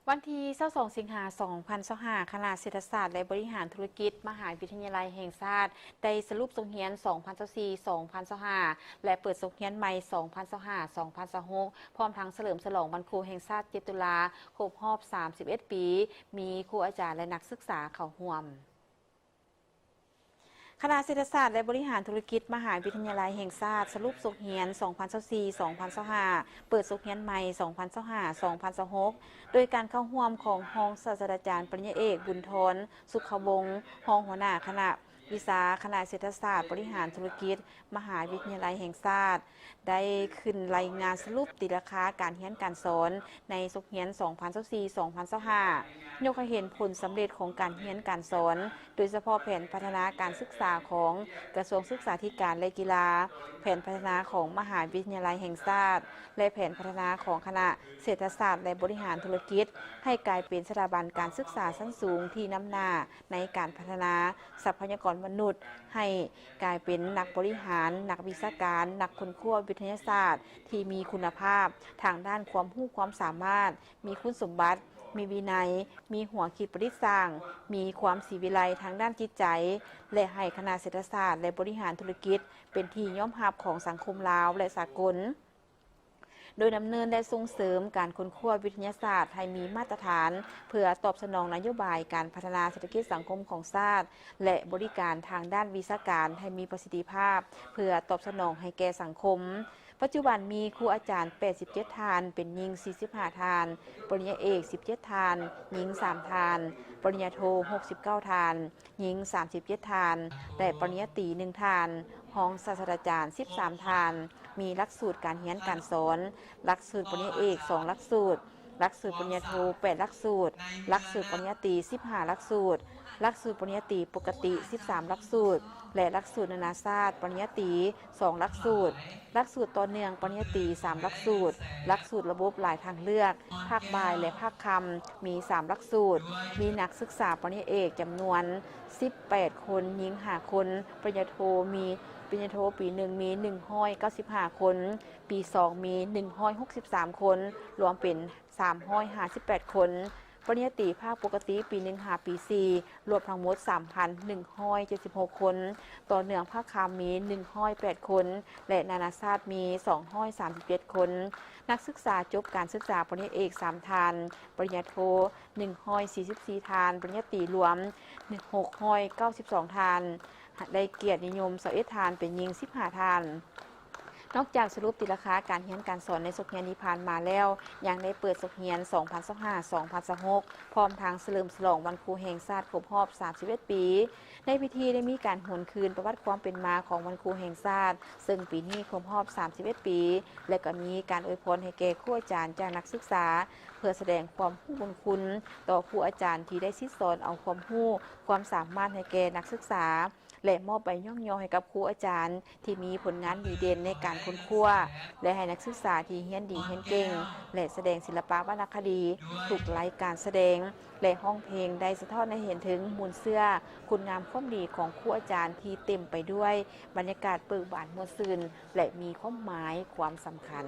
วันที่22สิงหาคม2025คณะเศรษฐศาสตร์และบริหารธุรกิจมหาวิทยาลัยแห่งชาติได้สรุปส่งเรียน2024-2025และเปิดส่งเรียนใหม่2025-2026พร้อมทั้งเฉลิมฉลองวันครูแห่งชาติ7ตุลาครบรอบ31ปีมีครูอาจารย์และนักศึกษาเข้าร่วมคณะเศรษฐศาสตร์และบริหารธุรกิจมหาวิทยาลัยแห่งชาติสรุปส่งเรียน2024-2025เปิดส่งเรียนใหม่2025-2026โดยการเข้าร่วมของรองศาสตราจารย์ปริญญาเอกบุญทนสุขวงศ์รองหัวหน้าคณะวิชาคณะเศรษฐศาสตร์บริหารธุรกิจมหาวิทยาลัยแห่งชาติได้ขึ้นรายงานสรุปติราคาการเรียนการสอนในส่งเรียน2024-2025ยกให้เห็นผลสำเร็จของการเรียนการสอนโดยเฉพาะแผนพัฒนาการศึกษาของกระทรวงศึกษาธิการและกีฬาแผนพัฒนาของมหาวิทยาลัยแห่งชาติและแผนพัฒนาของคณะเศรษฐศาสตร์และบริหารธุรกิจให้กลายเป็นสถาบันการศึกษาชั้นสูงที่นำหน้าในการพัฒนาทรัพยากรมนุษย์ให้กลายเป็นนักบริหารนักวิชาการนักค้นคว้าวิทยาศาสตร์ที่มีคุณภาพทางด้านความรู้ความสามารถมีคุณสมบัติมีวินัยมีหัวคิดประดิษฐ์สร้างมีความศิวิไลทางด้านจิตใจและให้คณะเศรษฐศาสตร์และบริหารธุรกิจเป็นที่ยอมรับของสังคมลาวและสากลโดยดำเนินและส่งเสริมการค้นคว้าวิทยาศาสตร์ให้มีมาตรฐานเพื่อตอบสนองนโยบายการพัฒนาเศรษฐกิจสังคมของชาติและบริการทางด้านวิชาการให้มีประสิทธิภาพเพื่อตอบสนองให้แก่สังคมปัจจุบันมีครูอาจารย์87ท่านเป็นหญิง45ท่านปริญญาเอก17ท่านหญิง3ท่านปริญญาโท69ท่านหญิง37ท่านและปริญญาตรี1ท่านรองศาสตราจารย์13ท่านมีหลักสูตรการเรียนการสอนหลักสูตรปริญญาเอก2หลักสูตรหลักสูตรปริญญาโท8หลักสูตรหลักสูตรปริญญาตรี15หลักสูตรหลักสูตรปริญญาตรีปกติ13หลักสูตรและหลักสูตรนานาชาติปริญญาตรี2หลักสูตรหลักสูตรต่อเนื่องปริญญาตรี3หลักสูตรหลักสูตรระบบหลายทางเลือกภาคบ่ายและภาคค่ำมี3หลักสูตรมีนักศึกษาปริญญาเอกจำนวน18คนหญิง5คนปริญญาโทมีปริญญาโทปี1มี195คนปี2มี163คนรวมเป็น358คนปริญญาตรีภาคปกติปี1 5ปี4รวมทั้งหมด 3,176 คนต่อเนื่องภาคค่ำมี108คนและนานาชาติมี237คนนักศึกษาจบการศึกษาปริญญาเอก3ท่านปริญญาโท144ท่านปริญญาตรีรวม692ท่านได้เกียรตินิยม21ท่านเป็นหญิง15ท่านนอกจากสรุปติราคาการเรียนการสอนในสุขเรียนที่ผ่านมาแล้วยังได้เปิดสุขเรียน2025-2026พร้อมทางเฉลิมฉลองวันครูแห่งชาติครบรอบ31ปีในพิธีได้มีการหวนคืนประวัติความเป็นมาของวันครูแห่งชาติซึ่งปีนี้ครบรอบ31ปีและก็มีการอวยพรให้แก่ครูอาจารย์จากนักศึกษาเพื่อแสดงความรู้บุญคุณต่อครูอาจารย์ที่ได้ซิดสอนเอาความรู้ความสามารถให้แก่นักศึกษาและมอบใบย่องยอให้กับครูอาจารย์ที่มีผลงานดีเด่นในการค้นคว้าและให้นักศึกษาที่เรียนดีเรียนเก่งและแสดงศิลปะวรรณคดีถูกรายการแสดงและห้องเพลงได้สะท้อนให้เห็นถึงมูลเสื้อคุณงามความดีของครูอาจารย์ที่เต็มไปด้วยบรรยากาศเบิกบานม่วนซื่นและมีความหมายความสำคัญ